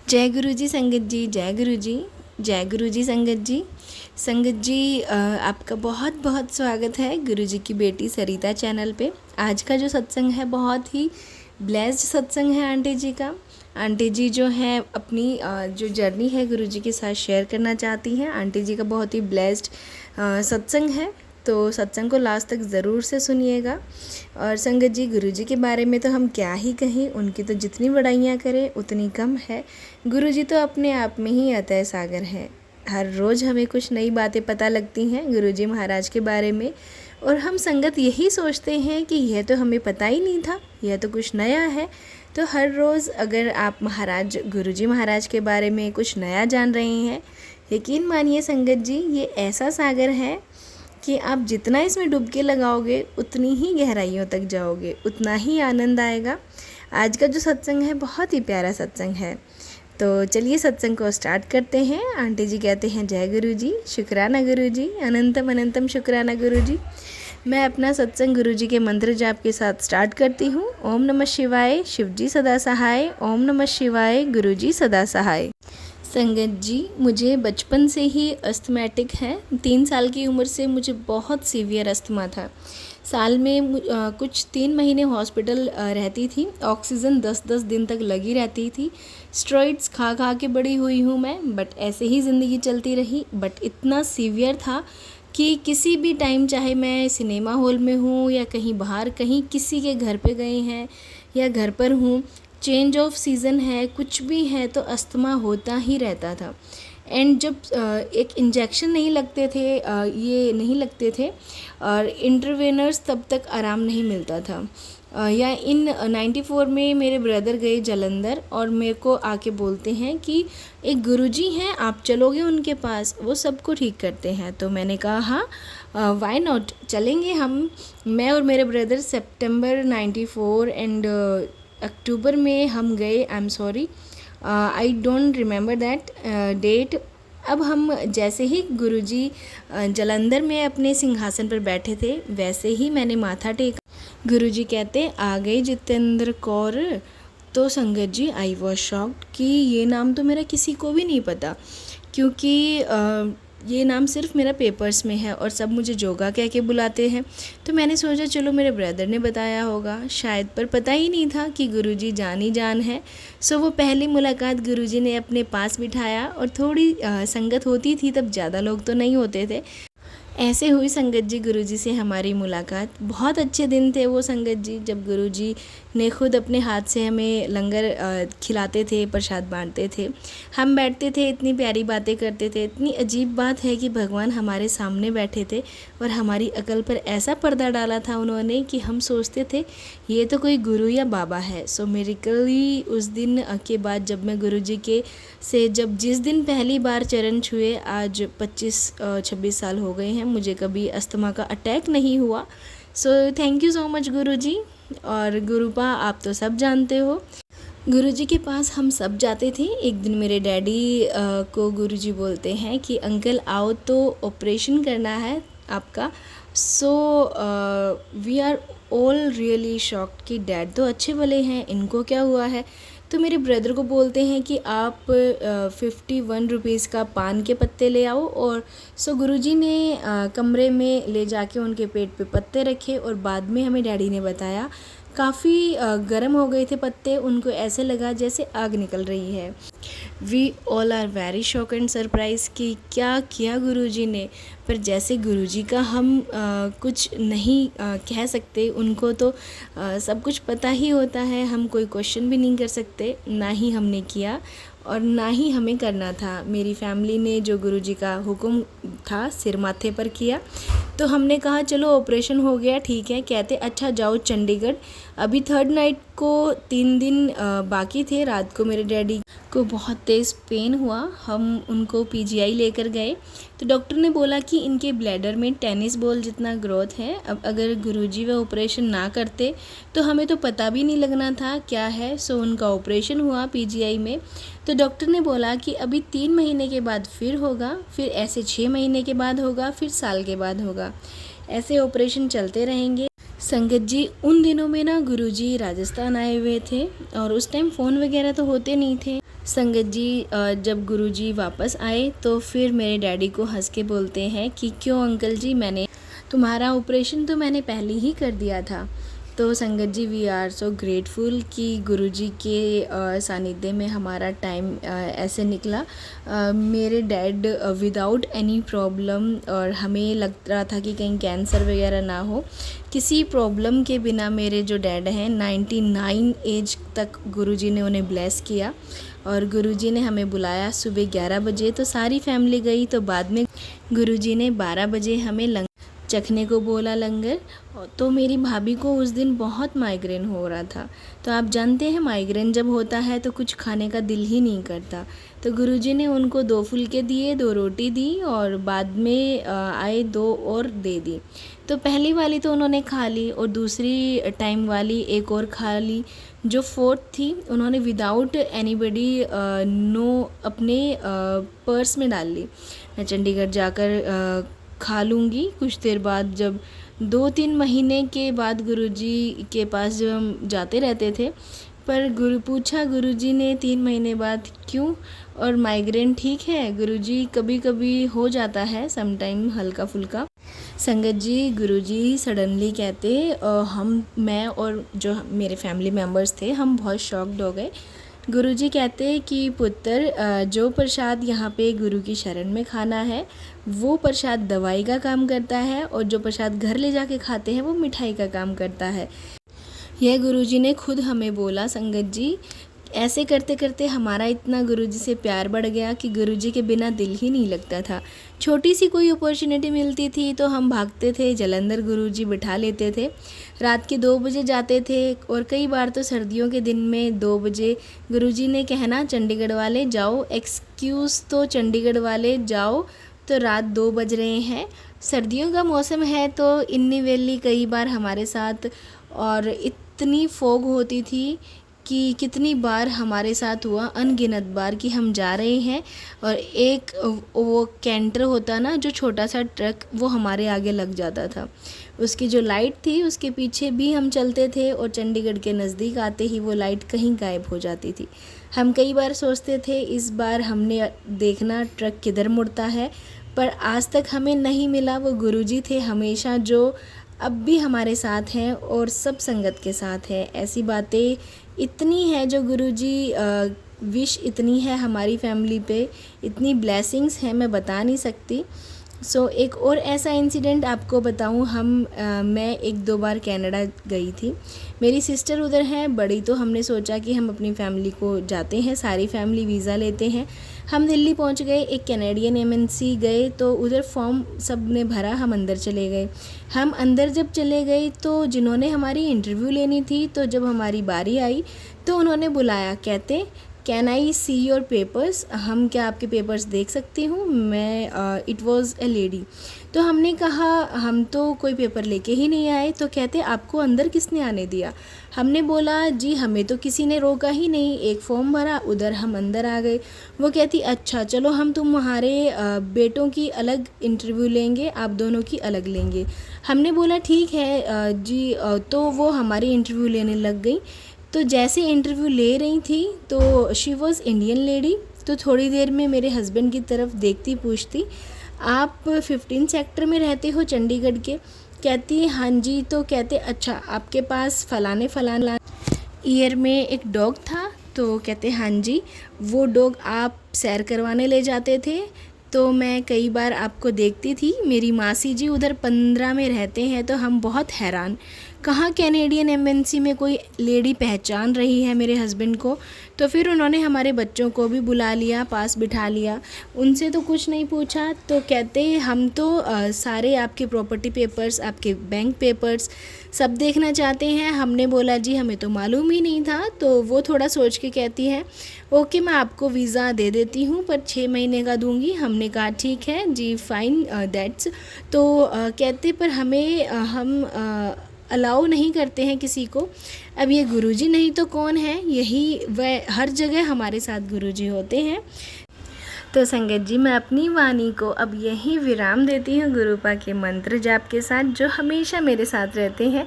जय गुरु जी संगत जी, जय गुरु जी, जय गुरु जी संगत जी। संगत जी आपका बहुत बहुत स्वागत है गुरु जी की बेटी सरिता चैनल पे। आज का जो सत्संग है बहुत ही ब्लेस्ड सत्संग है आंटी जी का। आंटी जी जो है अपनी जो जर्नी है गुरु जी के साथ शेयर करना चाहती हैं। आंटी जी का बहुत ही ब्लेस्ड सत्संग है, तो सत्संग को लास्ट तक ज़रूर से सुनिएगा। और संगत जी गुरु जी के बारे में तो हम क्या ही कहें, उनकी तो जितनी बड़ाइयाँ करें उतनी कम है। गुरु जी तो अपने आप में ही अतः सागर हैं। हर रोज़ हमें कुछ नई बातें पता लगती हैं गुरु जी महाराज के बारे में, और हम संगत यही सोचते हैं कि यह तो हमें पता ही नहीं था, यह तो कुछ नया है। तो हर रोज़ अगर आप गुरु जी महाराज के बारे में कुछ नया जान रहे हैं, यकीन मानिए संगत जी ये ऐसा सागर है कि आप जितना इसमें डुबकी लगाओगे उतनी ही गहराइयों तक जाओगे, उतना ही आनंद आएगा। आज का जो सत्संग है बहुत ही प्यारा सत्संग है, तो चलिए सत्संग को स्टार्ट करते हैं। आंटी जी कहते हैं जय गुरु जी, शुक्राना गुरु जी, अनंतम अनंतम शुक्राना गुरु जी। मैं अपना सत्संग गुरु जी के मंत्र जाप के साथ स्टार्ट करती हूँ। ओम नमः शिवाय, शिव जी सदा सहाय। ओम नमः शिवाय, गुरु जी सदा सहाय। संगत जी मुझे बचपन से ही अस्थमैटिक है। 3 साल की उम्र से मुझे बहुत सीवियर अस्थमा था। साल में कुछ 3 महीने हॉस्पिटल रहती थी। ऑक्सीजन 10-10 दिन तक लगी रहती थी। स्टेरॉइड्स खा खा के बड़ी हुई हूँ मैं, बट ऐसे ही ज़िंदगी चलती रही। बट इतना सीवियर था कि किसी भी टाइम, चाहे मैं सिनेमा हॉल में हूँ या कहीं बाहर, कहीं किसी के घर पे गए हैं या घर पर हूँ, चेंज ऑफ सीज़न है, कुछ भी है, तो अस्थमा होता ही रहता था। एंड जब एक इंजेक्शन नहीं लगते थे, ये नहीं लगते थे और इंटरवेनर्स, तब तक आराम नहीं मिलता था। या इन 94 में मेरे ब्रदर गए जालंधर और मेरे को आके बोलते हैं कि एक गुरुजी हैं, आप चलोगे उनके पास, वो सबको ठीक करते हैं। तो मैंने कहा हाँ, व्हाई नॉट, चलेंगे हम। मैं और मेरे ब्रदर सितंबर 94 एंड अक्टूबर में हम गए। I am sorry, I don't remember that date. अब हम जैसे ही गुरुजी जालंधर में अपने सिंहासन पर बैठे थे, वैसे ही मैंने माथा टेका। गुरुजी कहते आ गए जितेंद्र कौर। तो संगत जी आई वॉज शॉक्ड कि ये नाम तो मेरा किसी को भी नहीं पता, क्योंकि ये नाम सिर्फ मेरा पेपर्स में है और सब मुझे जोगा कह के बुलाते हैं। तो मैंने सोचा चलो मेरे ब्रदर ने बताया होगा शायद, पर पता ही नहीं था कि गुरुजी जान ही जान है। सो वो पहली मुलाकात गुरुजी ने अपने पास बिठाया, और थोड़ी संगत होती थी, तब ज़्यादा लोग तो नहीं होते थे। ऐसे हुई संगत जी गुरुजी से हमारी मुलाकात। बहुत अच्छे दिन थे वो संगत जी, जब गुरुजी ने खुद अपने हाथ से हमें लंगर खिलाते थे, प्रसाद बांटते थे, हम बैठते थे, इतनी प्यारी बातें करते थे। इतनी अजीब बात है कि भगवान हमारे सामने बैठे थे और हमारी अकल पर ऐसा पर्दा डाला था उन्होंने कि हम सोचते थे ये तो कोई गुरु या बाबा है। सो मेरिकली उस दिन के बाद जब मैं गुरुजी के से जिस दिन पहली बार चरण छुए, आज 25-26 साल हो गए हैं, मुझे कभी अस्थमा का अटैक नहीं हुआ। So thank you so much Guruji. और गुरुपा आप तो सब जानते हो, गुरुजी के पास हम सब जाते थे। एक दिन मेरे डैडी को गुरुजी बोलते हैं कि अंकल आओ तो ऑपरेशन करना है आपका। So we are all really shocked कि डैड तो अच्छे भले हैं, इनको क्या हुआ है। तो मेरे ब्रदर को बोलते हैं कि आप 51 रुपीज़ का पान के पत्ते ले आओ। और सो गुरुजी ने कमरे में ले जाके उनके पेट पे पत्ते रखे, और बाद में हमें डैडी ने बताया काफ़ी गर्म हो गए थे पत्ते, उनको ऐसे लगा जैसे आग निकल रही है। We all are very shock and surprise कि क्या किया गुरुजी ने। पर जैसे गुरुजी का हम कुछ नहीं कह सकते, उनको तो सब कुछ पता ही होता है, हम कोई क्वेश्चन भी नहीं कर सकते, ना ही हमने किया और ना ही हमें करना था। मेरी फैमिली ने जो गुरुजी का हुक्म था सिर माथे पर किया। तो हमने कहा चलो ऑपरेशन हो गया, ठीक है। कहते अच्छा जाओ चंडीगढ़। अभी 3rd नाइट को 3 दिन बाकी थे। रात को मेरे डैडी को बहुत तेज़ पेन हुआ, हम उनको पीजीआई लेकर गए। तो डॉक्टर ने बोला कि इनके ब्लैडर में टेनिस बॉल जितना ग्रोथ है। अब अगर गुरुजी वह ऑपरेशन ना करते तो हमें तो पता भी नहीं लगना था क्या है। सो उनका ऑपरेशन हुआ पीजीआई में। तो डॉक्टर ने बोला कि अभी 3 महीने के बाद फिर होगा, फिर ऐसे 6 महीने के बाद होगा, फिर साल के बाद होगा, ऐसे ऑपरेशन चलते रहेंगे। संगत जी उन दिनों में ना गुरुजी राजस्थान आए हुए थे, और उस टाइम फ़ोन वगैरह तो होते नहीं थे। संगत जी जब गुरुजी वापस आए तो फिर मेरे डैडी को हंस के बोलते हैं कि क्यों अंकल जी, मैंने तुम्हारा ऑपरेशन तो मैंने पहले ही कर दिया था। तो संगत जी वी आर सो ग्रेटफुल कि गुरुजी के सानिध्य में हमारा टाइम ऐसे निकला। मेरे डैड विदाउट एनी प्रॉब्लम, और हमें लग रहा था कि कहीं कैंसर वगैरह ना हो, किसी प्रॉब्लम के बिना मेरे जो डैड हैं 99 एज तक गुरुजी ने उन्हें ब्लेस किया। और गुरुजी ने हमें बुलाया सुबह 11 बजे, तो सारी फैमिली गई। तो बाद में गुरुजी ने 12 बजे हमें चखने को बोला लंगर। तो मेरी भाभी को उस दिन बहुत माइग्रेन हो रहा था। तो आप जानते हैं माइग्रेन जब होता है तो कुछ खाने का दिल ही नहीं करता। तो गुरुजी ने उनको 2 फुलके दिए, 2 रोटी दी, और बाद में आए 2 और दे दी। तो पहली वाली तो उन्होंने खा ली और दूसरी टाइम वाली एक और खा ली। जो फोर्थ थी उन्होंने विदाउट एनीबडी नो अपने पर्स में डाल ली। मैं चंडीगढ़ जाकर खा लूँगी कुछ देर बाद। जब 2-3 महीने के बाद गुरुजी के पास जब हम जाते रहते थे, पर गुरुजी ने 3 महीने बाद क्यों, और माइग्रेन ठीक है गुरुजी? कभी कभी हो जाता है समटाइम हल्का फुल्का। संगत जी गुरुजी सडनली कहते मैं और जो मेरे फैमिली मेम्बर्स थे हम बहुत शॉक्ड हो गए। गुरुजी कहते कि पुत्र, जो प्रसाद यहाँ पे गुरु की शरण में खाना है वो प्रसाद दवाई का काम करता है, और जो प्रसाद घर ले जाके खाते हैं वो मिठाई का काम करता है। यह गुरुजी ने खुद हमें बोला। संगत जी ऐसे करते करते हमारा इतना गुरुजी से प्यार बढ़ गया कि गुरुजी के बिना दिल ही नहीं लगता था। छोटी सी कोई अपॉर्चुनिटी मिलती थी तो हम भागते थे, जलंधर गुरुजी बिठा लेते थे। रात के 2 बजे जाते थे, और कई बार तो सर्दियों के दिन में 2 बजे गुरुजी ने कहना चंडीगढ़ वाले जाओ, एक्सक्यूज़ तो चंडीगढ़ वाले जाओ, तो रात 2 बज रहे हैं। सर्दियों का मौसम है तो इन्नी वेली कई बार हमारे साथ, और इतनी फॉग होती थी कि कितनी बार हमारे साथ हुआ, अनगिनत बार, कि हम जा रहे हैं और एक वो कैंटर होता ना जो छोटा सा ट्रक, वो हमारे आगे लग जाता था। उसकी जो लाइट थी उसके पीछे भी हम चलते थे, और चंडीगढ़ के नज़दीक आते ही वो लाइट कहीं गायब हो जाती थी। हम कई बार सोचते थे इस बार हमने देखना ट्रक किधर मुड़ता है, पर आज तक हमें नहीं मिला। वो गुरुजी थे हमेशा जो अब भी हमारे साथ हैं और सब संगत के साथ है। ऐसी बातें इतनी है जो गुरुजी विश इतनी है हमारी फैमिली पे, इतनी ब्लेसिंग्स हैं मैं बता नहीं सकती। एक और ऐसा इंसिडेंट आपको बताऊं, मैं 1-2 बार कनाडा गई थी। मेरी सिस्टर उधर है बड़ी, तो हमने सोचा कि हम अपनी फैमिली को जाते हैं, सारी फैमिली वीज़ा लेते हैं। हम दिल्ली पहुंच गए, एक कैनेडियन एमएनसी गए, तो उधर फॉर्म सब ने भरा, हम अंदर चले गए। हम अंदर जब चले गए तो जिन्होंने हमारी इंटरव्यू लेनी थी, तो जब हमारी बारी आई तो उन्होंने बुलाया, कहते can I see your papers, हम क्या आपके पेपर्स देख सकती हूँ? It was A lady. तो हमने कहा हम तो कोई पेपर लेके ही नहीं आए। तो कहते आपको अंदर किसने आने दिया? हमने बोला जी हमें तो किसी ने रोका ही नहीं, एक फॉर्म भरा, उधर हम अंदर आ गए। वो कहती अच्छा चलो हम तुम्हारे बेटों की अलग इंटरव्यू लेंगे, आप दोनों की अलग लेंगे। हमने बोला ठीक है जी। तो वो हमारी इंटरव्यू लेने लग गई। तो जैसे इंटरव्यू ले रही थी तो शी वॉज़ इंडियन लेडी। तो थोड़ी देर में मेरे हस्बैंड की तरफ देखती पूछती आप 15 सेक्टर में रहते हो चंडीगढ़ के? कहती हाँ जी। तो कहते अच्छा आपके पास फलाना ईयर में एक डॉग था? तो कहते हाँ जी। वो डॉग आप सैर करवाने ले जाते थे? तो मैं कई बार आपको देखती थी। मेरी मासी जी उधर 15 में रहते हैं। तो हम बहुत हैरान, कहाँ कैनेडियन एमएनसी में कोई लेडी पहचान रही है मेरे हस्बैंड को। तो फिर उन्होंने हमारे बच्चों को भी बुला लिया, पास बिठा लिया, उनसे तो कुछ नहीं पूछा। तो कहते हम तो सारे आपके प्रॉपर्टी पेपर्स, आपके बैंक पेपर्स सब देखना चाहते हैं। हमने बोला जी हमें तो मालूम ही नहीं था। तो वो थोड़ा सोच के कहती है ओके मैं आपको वीज़ा दे देती हूँ, पर 6 महीने का दूँगी। हमने कहा ठीक है जी फाइन दैट्स। तो कहते पर हमें हम अलाउ नहीं करते हैं किसी को। अब ये गुरुजी नहीं तो कौन है, यही वह हर जगह हमारे साथ गुरुजी होते हैं। तो संगत जी मैं अपनी वाणी को अब यही विराम देती हूँ गुरुपा के मंत्र जाप के साथ, जो हमेशा मेरे साथ रहते हैं।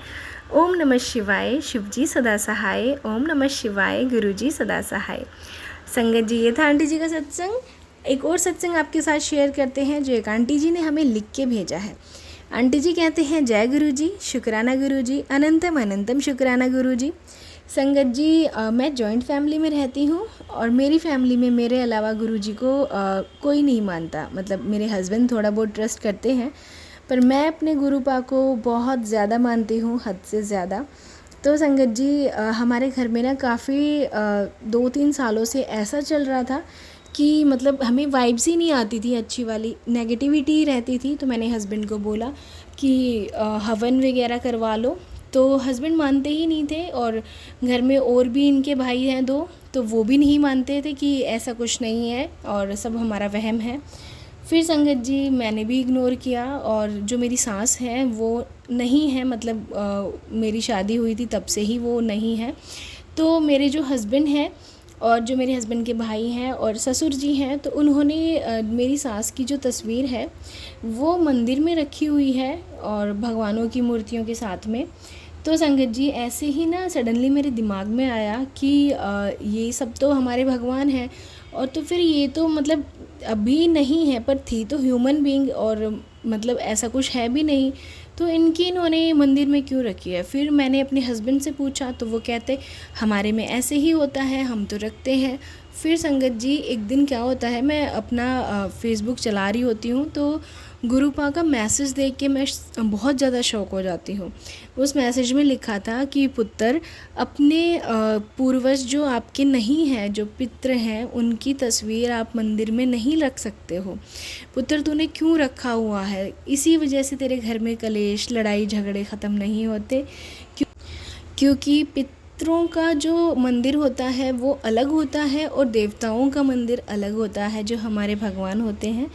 ओम नमः शिवाय, शिवजी सदा सहाय। ओम नमः शिवाय, गुरुजी सदा सहाय। संगत जी, ये था आंटी जी का सत्संग। एक और सत्संग आपके साथ शेयर करते हैं जो एक आंटी जी ने हमें लिख के भेजा है। आंटी जी कहते हैं, जय गुरु जी, शुक्राना गुरु जी, अनंतम अनंतम शुक्राना गुरु जी। संगत जी, मैं जॉइंट फैमिली में रहती हूँ और मेरी फैमिली में मेरे अलावा गुरु जी को कोई नहीं मानता। मतलब मेरे हस्बैंड थोड़ा बहुत ट्रस्ट करते हैं, पर मैं अपने गुरु पा को बहुत ज़्यादा मानती हूँ, हद से ज़्यादा। तो संगत जी, हमारे घर में ना काफ़ी 2-3 सालों से ऐसा चल रहा था कि मतलब हमें वाइब्स ही नहीं आती थी, अच्छी वाली नेगेटिविटी रहती थी। तो मैंने हस्बैंड को बोला कि हवन वगैरह करवा लो, तो हस्बैंड मानते ही नहीं थे। और घर में और भी इनके भाई हैं 2, तो वो भी नहीं मानते थे कि ऐसा कुछ नहीं है और सब हमारा वहम है। फिर संगत जी, मैंने भी इग्नोर किया। और जो मेरी सास है वो नहीं है, मतलब मेरी शादी हुई थी तब से ही वो नहीं है। तो मेरे जो हस्बैंड हैं और जो मेरे हस्बैंड के भाई हैं और ससुर जी हैं, तो उन्होंने मेरी सास की जो तस्वीर है वो मंदिर में रखी हुई है और भगवानों की मूर्तियों के साथ में। तो संगत जी, ऐसे ही ना सडनली मेरे दिमाग में आया कि ये सब तो हमारे भगवान हैं, और तो फिर ये तो मतलब अभी नहीं है पर थी तो ह्यूमन बीइंग, और मतलब ऐसा कुछ है भी नहीं, तो इनकी इन्होंने मंदिर में क्यों रखी है। फिर मैंने अपने हस्बैंड से पूछा तो वो कहते हमारे में ऐसे ही होता है, हम तो रखते हैं। फिर संगत जी, एक दिन क्या होता है, मैं अपना फेसबुक चला रही होती हूँ तो गुरुपा का मैसेज देख के मैं बहुत ज़्यादा शॉक हो जाती हूँ। उस मैसेज में लिखा था कि पुत्र, अपने पूर्वज जो आपके नहीं हैं, जो पितृ हैं, उनकी तस्वीर आप मंदिर में नहीं रख सकते हो। पुत्र, तूने क्यों रखा हुआ है? इसी वजह से तेरे घर में कलेश, लड़ाई झगड़े ख़त्म नहीं होते। क्योंकि पितरों का जो मंदिर होता है वो अलग होता है और देवताओं का मंदिर अलग होता है, जो हमारे भगवान होते हैं।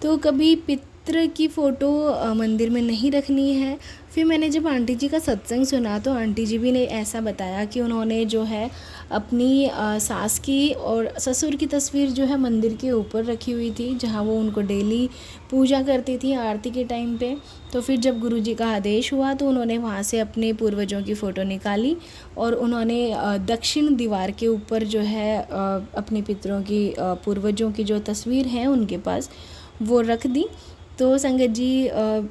तो कभी पितर की फ़ोटो मंदिर में नहीं रखनी है। फिर मैंने जब आंटी जी का सत्संग सुना तो आंटी जी भी ने ऐसा बताया कि उन्होंने जो है अपनी सास की और ससुर की तस्वीर जो है मंदिर के ऊपर रखी हुई थी, जहाँ वो उनको डेली पूजा करती थी आरती के टाइम पे। तो फिर जब गुरुजी का आदेश हुआ तो उन्होंने वहाँ से अपने पूर्वजों की फ़ोटो निकाली और उन्होंने दक्षिण दीवार के ऊपर जो है अपने पितरों की, पूर्वजों की जो तस्वीर है उनके पास, वो रख दी। तो संगत जी,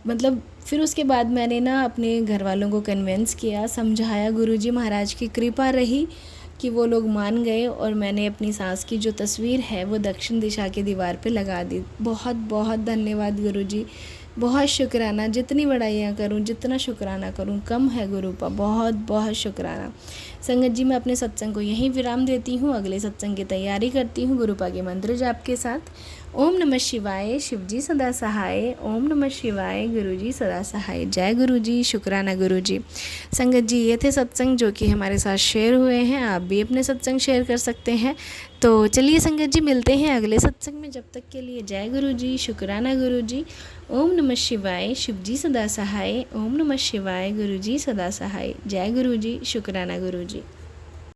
मतलब फिर उसके बाद मैंने ना अपने घर वालों को कन्विंस किया, समझाया। गुरुजी महाराज की कृपा रही कि वो लोग मान गए और मैंने अपनी सास की जो तस्वीर है वो दक्षिण दिशा की दीवार पे लगा दी। बहुत बहुत धन्यवाद गुरुजी, बहुत शुक्राना। जितनी बड़ाइयाँ करूँ, जितना शुक्राना करूँ कम है गुरुपा, बहुत बहुत शुक्राना। संगत जी, मैं अपने सत्संग को यहीं विराम देती हूँ, अगले सत्संग की तैयारी करती हूँ गुरुपा के मंत्र जाप के साथ। ओम नमः शिवाय, शिवजी सदा सहाय। ओम नमः शिवाय, गुरुजी सदा सहाय। जय गुरुजी, शुक्राना गुरुजी। संगत जी, ये थे सत्संग जो कि हमारे साथ शेयर हुए हैं। आप भी अपने सत्संग शेयर कर सकते हैं। तो चलिए संगत जी, मिलते हैं अगले सत्संग में। जब तक के लिए जय गुरुजी, शुक्राना गुरुजी। ओम नमः शिवाय, शिवजी सदा सहाय। ओम नमः शिवाय, गुरुजी सदा सहाय। जय गुरुजी, शुक्राना गुरुजी।